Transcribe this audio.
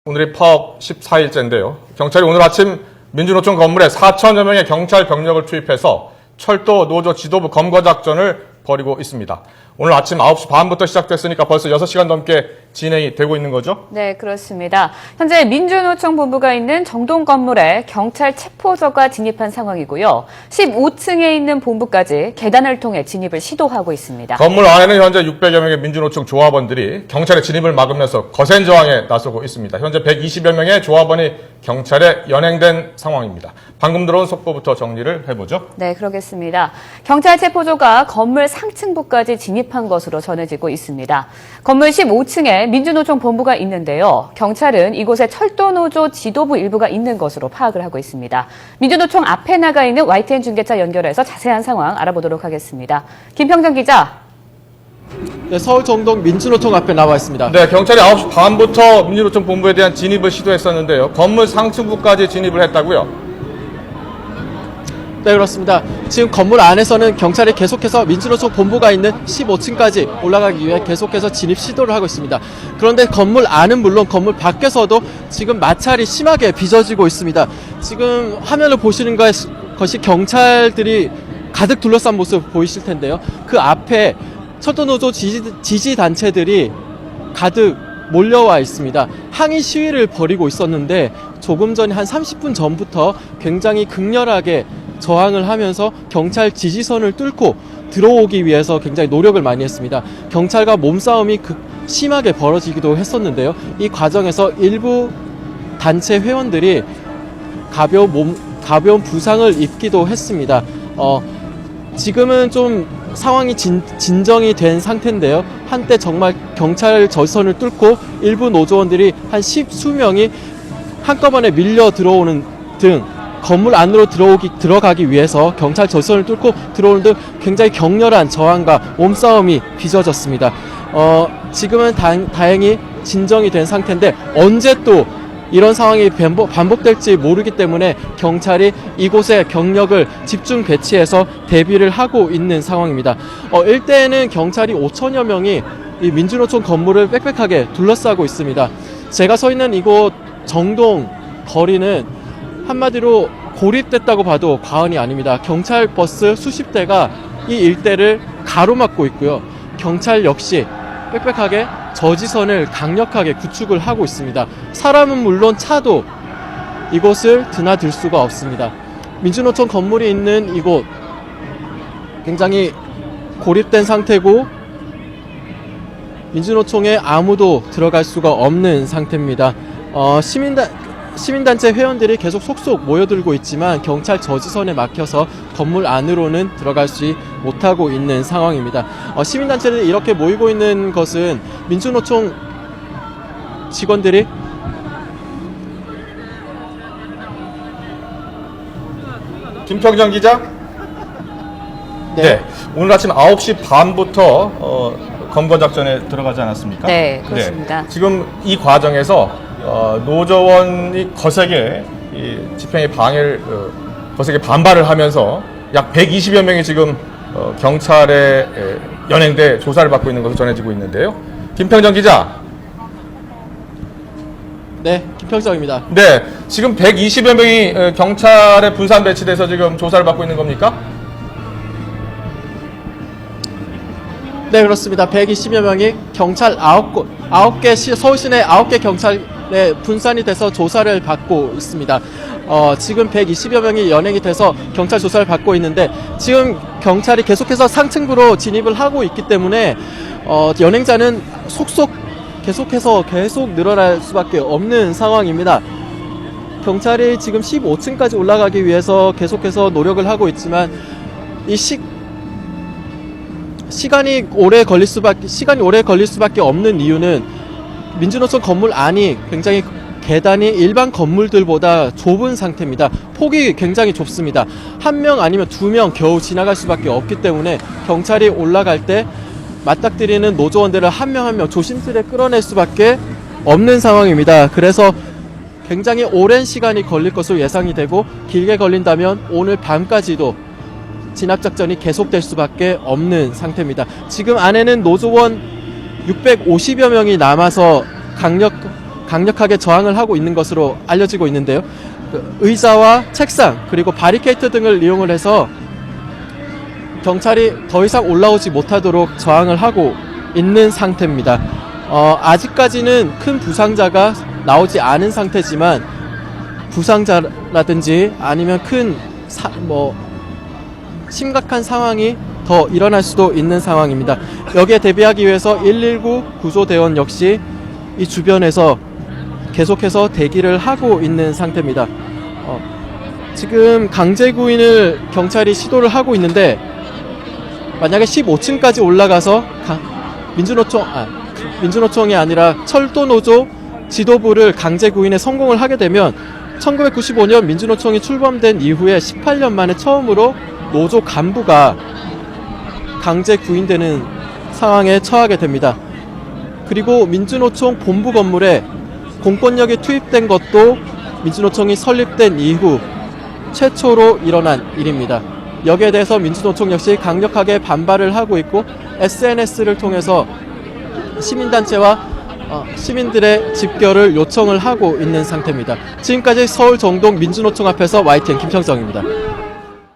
오늘이 파업 14일째인데요. 경찰이 오늘 아침 민주노총 건물에 4천여 명의 경찰 병력을 투입해서 철도 노조 지도부 검거 작전을 벌이고 있습니다. 오늘 아침 9시 반부터 시작됐으니까 벌써 6시간 넘게 진행이 되고 있는 거죠? 네, 그렇습니다. 현재 민주노총 본부가 있는 정동 건물에 경찰 체포조가 진입한 상황이고요. 15층에 있는 본부까지 계단을 통해 진입을 시도하고 있습니다. 건물 안에는 현재 600여 명의 민주노총 조합원들이 경찰의 진입을 막으면서 거센 저항에 나서고 있습니다. 현재 120여 명의 조합원이 경찰에 연행된 상황입니다. 방금 들어온 속보부터 정리를 해보죠. 네, 그러겠습니다. 경찰 체포조가 건물 상층부까지 진입한 것으로 전해지고 있습니다. 건물 15층에 민주노총 본부가 있는데요. 경찰은 이곳에 철도노조 지도부 일부가 있는 것으로 파악을 하고 있습니다. 민주노총 앞에 나가 있는 YTN 중계차 연결해서 자세한 상황 알아보도록 하겠습니다. 김평정 기자. 네, 서울 정동 민주노총 앞에 나와 있습니다. 네, 경찰이 9시 반부터 민주노총 본부에 대한 진입을 시도했었는데요. 건물 상층부까지 진입을 했다고요? 네, 그렇습니다. 지금 건물 안에서는 경찰이 계속해서 민주노총 본부가 있는 15층까지 올라가기 위해 계속해서 진입 시도를 하고 있습니다. 그런데 건물 안은 물론 건물 밖에서도 지금 마찰이 심하게 빚어지고 있습니다. 지금 화면을 보시는 것이 경찰들이 가득 둘러싼 모습 보이실 텐데요. 그 앞에 철도노조 지지단체들이 가득 몰려와 있습니다. 항의 시위를 벌이고 있었는데 조금 전에 한 30분 전부터 굉장히 극렬하게 저항을 하면서 경찰 지지선을 뚫고 들어오기 위해서 굉장히 노력을 많이 했습니다. 경찰과 몸싸움이 심하게 벌어지기도 했었는데요. 이 과정에서 일부 단체 회원들이 가벼운 부상을 입기도 했습니다. 지금은 좀 상황이 진정이 된 상태인데요. 한때 정말 경찰 저지선을 뚫고 일부 노조원들이 한 10수명이 한꺼번에 밀려 들어오는 등 건물 안으로 들어가기 위해서 경찰 저지선을 뚫고 들어오는 등 굉장히 격렬한 저항과 몸싸움이 빚어졌습니다. 지금은 다행히 진정이 된 상태인데 언제 또 이런 상황이 반복될지 모르기 때문에 경찰이 이곳에 경력을 집중 배치해서 대비를 하고 있는 상황입니다. 일대에는 경찰이 5천여 명이 이 민주노총 건물을 빽빽하게 둘러싸고 있습니다. 제가 서 있는 이곳 정동 거리는 한마디로 고립됐다고 봐도 과언이 아닙니다. 경찰 버스 수십 대가 이 일대를 가로막고 있고요. 경찰 역시 빽빽하게 저지선을 강력하게 구축을 하고 있습니다. 사람은 물론 차도 이곳을 드나들 수가 없습니다. 민주노총 건물이 있는 이곳 굉장히 고립된 상태고 민주노총에 아무도 들어갈 수가 없는 상태입니다. 시민단체 회원들이 계속 속속 모여들고 있지만 경찰 저지선에 막혀서 건물 안으로는 들어갈 수 못하고 있는 상황입니다. 시민단체들이 이렇게 모이고 있는 것은 민주노총 직원들이 김평정 기자? 네. 오늘 아침 9시 반부터 검거 작전에 들어가지 않았습니까? 네, 그렇습니다. 네. 지금 이 과정에서 노조원이 거세게 이 집행의 방해를 거세게 반발을 하면서 약 120여 명이 지금 경찰에 연행돼 조사를 받고 있는 것으로 전해지고 있는데요. 김평정 기자. 네, 김평정입니다. 네, 지금 120여 명이 경찰에 분산 배치돼서 지금 조사를 받고 있는 겁니까? 네, 그렇습니다. 120여 명이 경찰 9개 서울 시내 9개 경찰에 분산이 돼서 조사를 받고 있습니다. 지금 120여 명이 연행이 돼서 경찰 조사를 받고 있는데 지금 경찰이 계속해서 상층부로 진입을 하고 있기 때문에 연행자는 계속 늘어날 수밖에 없는 상황입니다. 경찰이 지금 15층까지 올라가기 위해서 계속해서 노력을 하고 있지만 이 시간이 오래 걸릴 수밖에 없는 이유는 민주노총 건물 안이 굉장히 계단이 일반 건물들보다 좁은 상태입니다. 폭이 굉장히 좁습니다. 한 명 아니면 두 명 겨우 지나갈 수밖에 없기 때문에 경찰이 올라갈 때 맞닥뜨리는 노조원들을 한 명 한 명 조심스레 끌어낼 수밖에 없는 상황입니다. 그래서 굉장히 오랜 시간이 걸릴 것으로 예상이 되고 길게 걸린다면 오늘 밤까지도 진압작전이 계속될 수밖에 없는 상태입니다. 지금 안에는 노조원 650여 명이 남아서 강력하게 저항을 하고 있는 것으로 알려지고 있는데요. 그 의자와 책상 그리고 바리케이트 등을 이용을 해서 경찰이 더 이상 올라오지 못하도록 저항을 하고 있는 상태입니다. 아직까지는 큰 부상자가 나오지 않은 상태지만 부상자라든지 아니면 큰 심각한 상황이 더 일어날 수도 있는 상황입니다. 여기에 대비하기 위해서 119 구조대원 역시 이 주변에서 계속해서 대기를 하고 있는 상태입니다. 지금 강제 구인을 경찰이 시도를 하고 있는데 만약에 15층까지 올라가서 민주노총이 아니라 철도노조 지도부를 강제 구인에 성공을 하게 되면 1995년 민주노총이 출범된 이후에 18년 만에 처음으로 노조 간부가 강제 구인되는 상황에 처하게 됩니다. 그리고 민주노총 본부 건물에 공권력이 투입된 것도 민주노총이 설립된 이후 최초로 일어난 일입니다. 여기에 대해서 민주노총 역시 강력하게 반발을 하고 있고 SNS를 통해서 시민단체와 시민들의 집결을 요청을 하고 있는 상태입니다. 지금까지 서울 정동 민주노총 앞에서 YTN 김평정입니다.